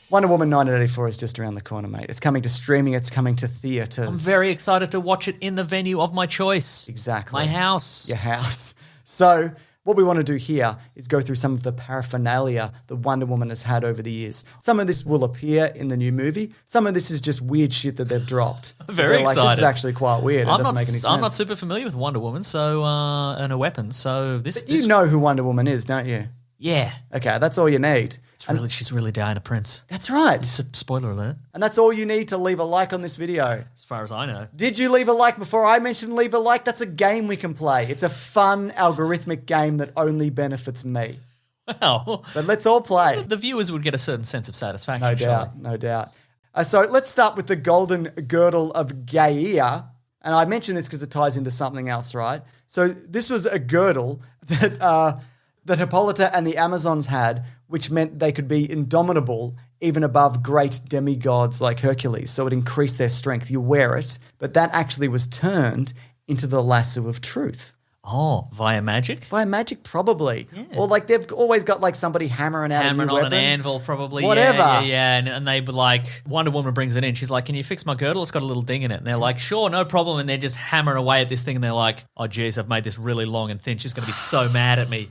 Wonder Woman 1984 is just around the corner, mate. It's coming to streaming. It's coming to theatres. I'm very excited to watch it in the venue of my choice. Exactly. My house. Your house. So what we want to do here is go through some of the paraphernalia that Wonder Woman has had over the years. Some of this will appear in the new movie. Some of this is just weird shit that they've dropped. Very excited. This is actually quite weird. It doesn't make any sense. I'm not super familiar with Wonder Woman and her weapons, so this... But you know who Wonder Woman is, don't you? Yeah. Okay, that's all you need. She's really Diana Prince. That's right. Spoiler alert. And that's all you need to leave a like on this video. As far as I know. Did you leave a like before I mentioned leave a like? That's a game we can play. It's a fun algorithmic game that only benefits me. Well, but let's all play. The viewers would get a certain sense of satisfaction. No doubt, no doubt. So let's start with the golden girdle of GAEA. And I mention this because it ties into something else, right? So this was a girdle that Hippolyta and the Amazons had, which meant they could be indomitable even above great demigods like Hercules. So it increased their strength. You wear it, but that actually was turned into the lasso of truth. Oh, via magic? Via magic, probably. Yeah. Or like they've always got like somebody hammering out a new weapon. On an anvil, probably. Whatever. Yeah. And they were like, Wonder Woman brings it in. She's like, can you fix my girdle? It's got a little ding in it. And they're like, sure, no problem. And they're just hammering away at this thing. And they're like, oh, geez, I've made this really long and thin. She's going to be so mad at me.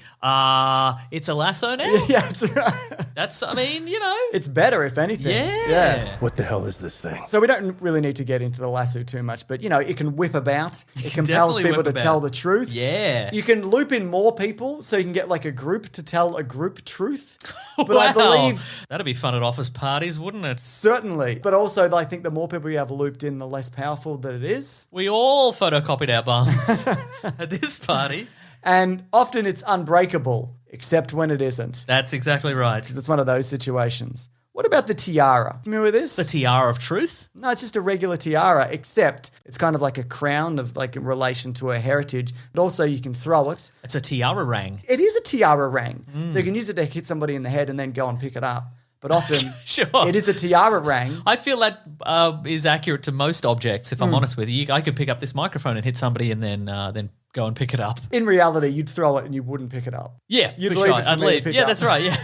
It's a lasso now? Yeah, that's right. That's, I mean, you know. It's better, if anything. Yeah. What the hell is this thing? So we don't really need to get into the lasso too much, but, you know, it can whip about. It compels people to tell the truth. Yeah. You can loop in more people so you can get like a group to tell a group truth. But wow. I believe... That'd be fun at office parties, wouldn't it? Certainly. But also, I think the more people you have looped in, the less powerful that it is. We all photocopied our bums at this party. And often it's unbreakable, except when it isn't. That's exactly right. It's one of those situations. What about the tiara? Familiar with this? The tiara of truth? No, it's just a regular tiara, except it's kind of like a crown of like in relation to her heritage. But also you can throw it. It's a tiara ring. It is a tiara ring. So you can use it to hit somebody in the head and then go and pick it up. But often sure. It is a tiara ring. I feel that is accurate to most objects, if I'm honest with you. I could pick up this microphone and hit somebody and then go and pick it up. In reality, you'd throw it and you wouldn't pick it up. Yeah, you'd for leave sure. it for I'd me to leave. pick Yeah, up. that's right, yeah.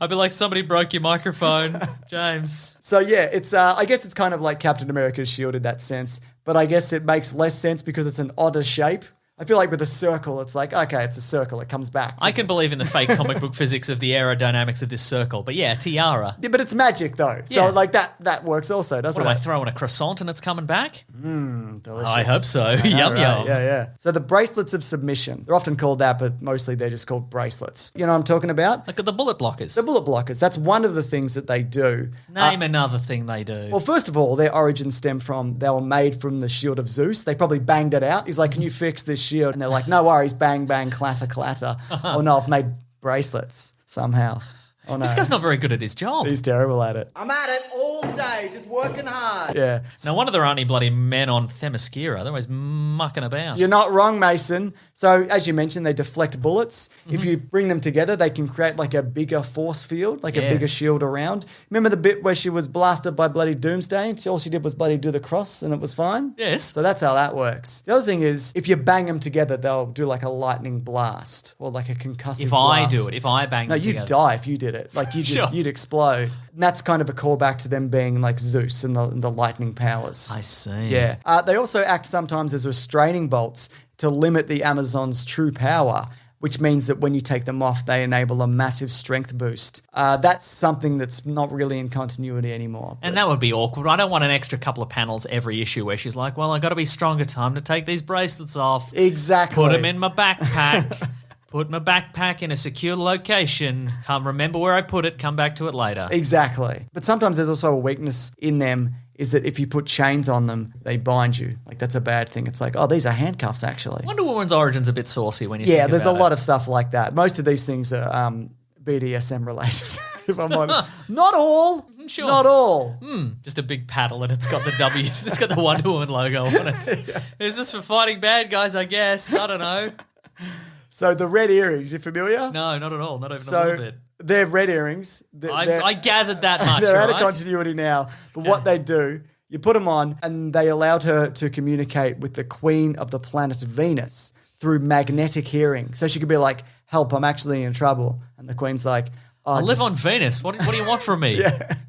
I'd be like, somebody broke your microphone, James. So yeah, it's I guess it's kind of like Captain America's shield in that sense, but I guess it makes less sense because it's an odder shape. I feel like with a circle, it's like, okay, it's a circle, it comes back. I can believe in the fake comic book physics of the aerodynamics of this circle, but yeah, tiara. Yeah, but it's magic though, so like that works also, doesn't What it? am I throwing a croissant and it's coming back? Delicious. I hope so. Yum, Right, yum. Yeah. So the bracelets of submission, they're often called that, but mostly they're just called bracelets. You know what I'm talking about? Look at the bullet blockers. The bullet blockers, that's one of the things that they do. Name another thing they do. Well, first of all, their origins stem from, they were made from the shield of Zeus. They probably banged it out. He's like, can you fix this shield? And they're like, no worries, bang, bang, clatter, clatter. Oh no, I've made bracelets somehow. Oh no. This guy's not very good at his job. He's terrible at it. I'm at it all day, just working hard. Yeah. No wonder there aren't any bloody men on Themyscira. They're always mucking about. You're not wrong, Mason. So, as you mentioned, they deflect bullets. If you bring them together, they can create like a bigger force field, like a bigger shield around. Remember the bit where she was blasted by bloody Doomsday? All she did was bloody do the cross and it was fine? Yes. So that's how that works. The other thing is, if you bang them together, they'll do like a lightning blast or like a concussive If blast. I do it, if I bang them together. No, you'd die if you did it. Like you'd explode. And that's kind of a callback to them being like Zeus and the lightning powers. I see. Yeah. They also act sometimes as restraining bolts to limit the Amazon's true power, which means that when you take them off, they enable a massive strength boost. That's something that's not really in continuity anymore. And that would be awkward. I don't want an extra couple of panels every issue where she's like, well, I got to be stronger, time to take these bracelets off. Exactly. Put them in my backpack. Put my backpack in a secure location. Can't remember where I put it. Come back to it later. Exactly. But sometimes there's also a weakness in them is that if you put chains on them, they bind you. Like, that's a bad thing. It's like, oh, these are handcuffs, actually. Wonder Woman's origin's a bit saucy when you think about it. Yeah, there's a lot of stuff like that. Most of these things are BDSM related, if I'm honest. Not all. Sure. Not all. Just a big paddle and it's got the W. It's got the Wonder Woman logo on it. Is this for fighting bad guys, I guess? I don't know. So the red earrings, you familiar? No, not at all. Not even a little bit. They're red earrings. I gathered that much, They're out right? of continuity now. But what they do, you put them on and they allowed her to communicate with the queen of the planet Venus through magnetic hearing. So she could be like, help, I'm actually in trouble. And the queen's like, I live on Venus. What do you want from me?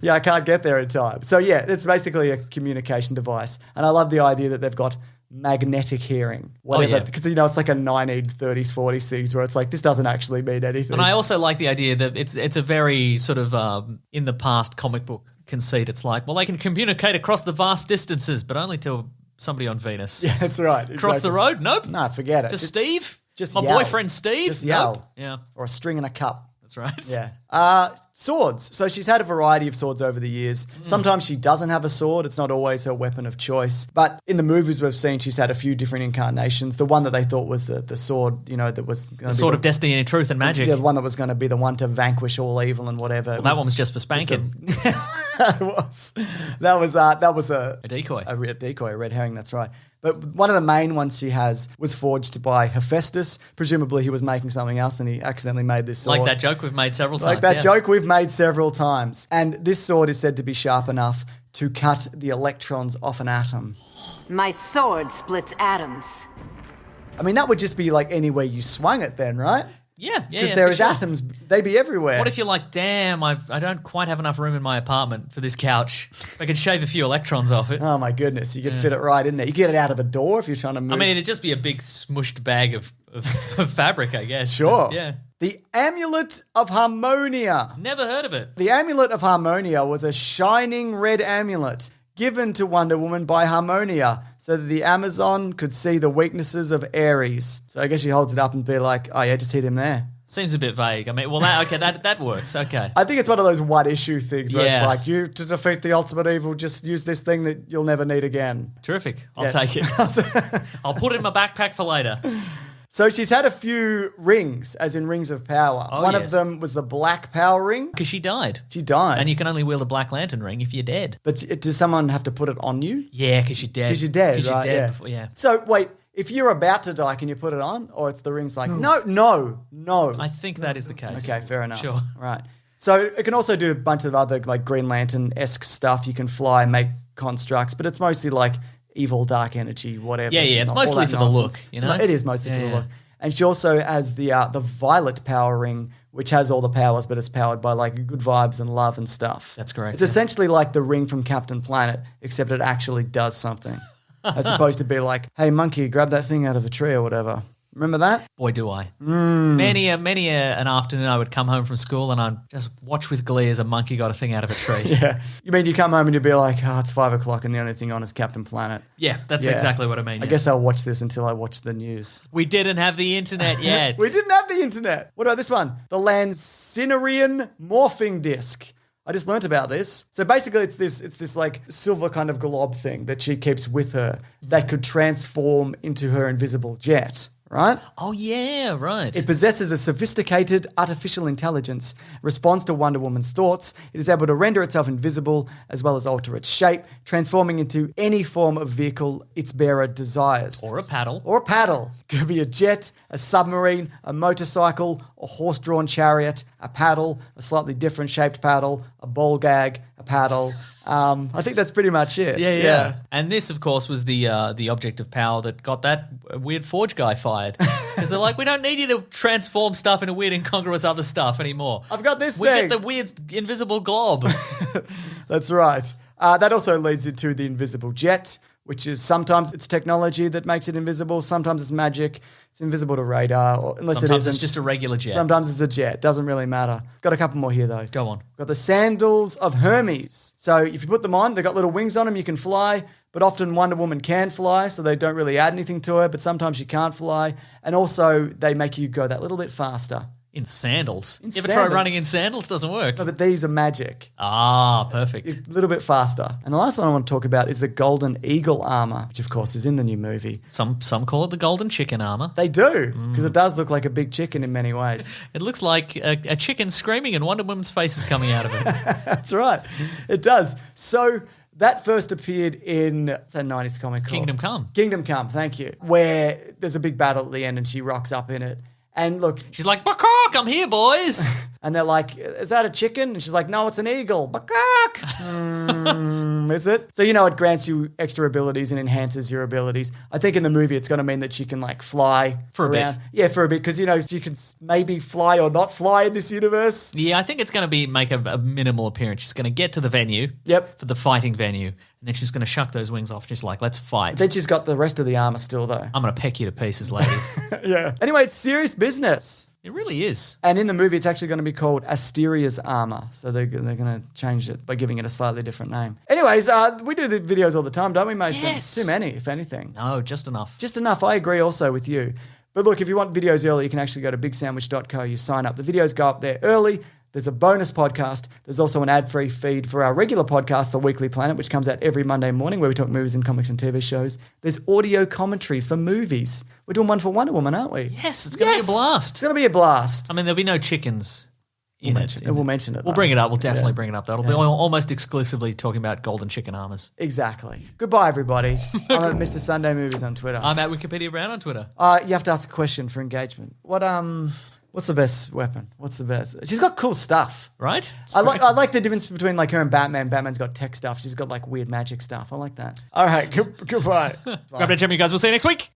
Yeah, I can't get there in time. So yeah, it's basically a communication device. And I love the idea that they've got magnetic hearing, whatever, because it's like a 1930s, 40s things where it's like, this doesn't actually mean anything. And I also like the idea that it's a very sort of in the past comic book conceit. It's like, well, they can communicate across the vast distances, but only to somebody on Venus. Yeah, that's right. Across the road? Nope. No, forget it. To Steve? Just my yell. boyfriend Steve? Just yell. Nope. Yeah. Or a string in a cup. That's right. Yeah. Swords. So she's had a variety of swords over the years. Sometimes she doesn't have a sword. It's not always her weapon of choice. But in the movies we've seen, she's had a few different incarnations. The one that they thought was the sword, that was going to be the sword of destiny and truth and magic. The one that was going to be the one to vanquish all evil and whatever. Well, that one was just for spanking. It was. That was a decoy. A decoy, a red herring, that's right. But one of the main ones she has was forged by Hephaestus. Presumably he was making something else and he accidentally made this sword. Like that joke we've made several times. Like that joke we've made several times. And this sword is said to be sharp enough to cut the electrons off an atom. My sword splits atoms. I mean, that would just be like anywhere you swung it then, right? Yeah. Because there is atoms, they'd be everywhere. What if you're like, damn, I don't quite have enough room in my apartment for this couch. I could shave a few electrons off it. Oh my goodness, you could fit it right in there. You get it out of a door if you're trying to move. I mean, it'd just be a big smushed bag of fabric, I guess. Sure. Yeah. The Amulet of Harmonia. Never heard of it. The Amulet of Harmonia was a shining red amulet given to Wonder Woman by Harmonia so that the Amazon could see the weaknesses of Ares. So I guess she holds it up and be like, oh yeah, just hit him there. Seems a bit vague. I mean, well, that works. Okay. I think it's one of those one-issue things where Yeah. it's like, you, to defeat the ultimate evil, just use this thing that you'll never need again. Terrific. I'll Yeah. take it. I'll put it in my backpack for later. So she's had a few rings, as in rings of power. Oh, One yes. of them was the Black Power Ring. Because she died. She died. And you can only wield a Black Lantern ring if you're dead. But does someone have to put it on you? Yeah, because you're dead. Because you're dead, 'Cause right? You're dead yeah. before, yeah. So wait, if you're about to die, can you put it on? Or it's the ring's like, no. I think that is the case. Okay, fair enough. Sure. Right. So it can also do a bunch of other like Green Lantern-esque stuff. You can fly, make constructs, but it's mostly like evil, dark energy, whatever. Yeah, it's All mostly that for the look, nonsense. you know? It is mostly for the Yeah. look. And she also has the Violet Power Ring, which has all the powers, but it's powered by like good vibes and love and stuff. That's correct, It's yeah. essentially like the ring from Captain Planet, except it actually does something. As opposed to be like, hey, monkey, grab that thing out of a tree or whatever. Remember that? Boy, do I. Hmm. Many an afternoon I would come home from school and I'd just watch with glee as a monkey got a thing out of a tree. Yeah. You mean you come home and you'd be like, oh, it's 5 o'clock and the only thing on is Captain Planet. Yeah, that's Yeah. exactly what I mean. I yes. guess I'll watch this until I watch the news. We didn't have the internet yet. We didn't have the internet. What about this one? The LANSINARIAN morphing disc. I just learnt about this. So basically it's this like silver kind of glob thing that she keeps with her that could transform into her invisible jet, right? Oh, yeah, right. It possesses a sophisticated artificial intelligence, responds to Wonder Woman's thoughts. It is able to render itself invisible as well as alter its shape, transforming into any form of vehicle its bearer desires. Or a paddle. Or a paddle. Could be a jet, a submarine, a motorcycle, a horse-drawn chariot, a paddle, a slightly different shaped paddle, a ball gag, a paddle. I think that's pretty much it. Yeah. And this, of course, was the object of power that got that weird Forge guy fired. Because they're like, we don't need you to transform stuff into weird, incongruous other stuff anymore. I've got this We thing. get the weird invisible glob. That's right. That also leads into the invisible jet, which is sometimes it's technology that makes it invisible. Sometimes it's magic. It's invisible to radar, or unless Sometimes it isn't. it's just a regular jet. Sometimes it's a jet. Doesn't really matter. Got a couple more here, though. Go on. Got the sandals of Hermes. So if you put them on, they've got little wings on them. You can fly, but often Wonder Woman can fly, so they don't really add anything to her, but sometimes she can't fly. And also, they make you go that little bit faster. In sandals. In You ever try sandals. running in sandals? Doesn't work. No, but these are magic. Ah, perfect. A little bit faster. And the last one I want to talk about is the Golden Eagle armor, which of course is in the new movie. Some call it the golden chicken armor. They do, because it does look like a big chicken in many ways. It looks like a chicken screaming and Wonder Woman's face is coming out of it. That's right. It does. So that first appeared in what's that 90s comic called? Kingdom Come. Kingdom Come, thank you. Where there's a big battle at the end and she rocks up in it. And look, She's like, Bakok, I'm here, boys. And they're like, is that a chicken? And she's like, no, it's an eagle. Is it? So, it grants you extra abilities and enhances your abilities. I think in the movie, it's going to mean that she can like fly for a around. bit. Yeah, for a bit. Because, she can maybe fly or not fly in this universe. Yeah, I think it's going to make a minimal appearance. She's going to get to the venue. Yep. For the fighting venue. And then she's going to shuck those wings off, just like, let's fight. Then she's got the rest of the armor still, though. I'm going to peck you to pieces, lady. Yeah. Anyway, it's serious business. It really is. And in the movie, it's actually going to be called ASTERIA'S armor. So they're going to change it by giving it a slightly different name. Anyways, we do the videos all the time, don't we, Mason? Yes. Too many, if anything. No, just enough. Just enough. I agree also with you. But look, if you want videos early, you can actually go to bigsandwich.co. You sign up. The videos go up there early. There's a bonus podcast. There's also an ad-free feed for our regular podcast, The Weekly Planet, which comes out every Monday morning where we talk movies and comics and TV shows. There's audio commentaries for movies. We're doing one for Wonder Woman, aren't we? Yes, it's going to be a blast. It's going to be a blast. I mean, there'll be no chickens in it. We'll mention it. We'll bring it up. We'll definitely bring it up. That'll be almost exclusively talking about golden chicken armors. Exactly. Goodbye, everybody. I'm at Mr. Sunday Movies on Twitter. I'm at Wikipedia Brown on Twitter. You have to ask a question for engagement. What's the best weapon? What's the best? She's got cool stuff. Right? I like the difference between like her and Batman. Batman's got tech stuff. She's got like weird magic stuff. I like that. All right. Goodbye. Grab that gem, you guys. We'll see you next week.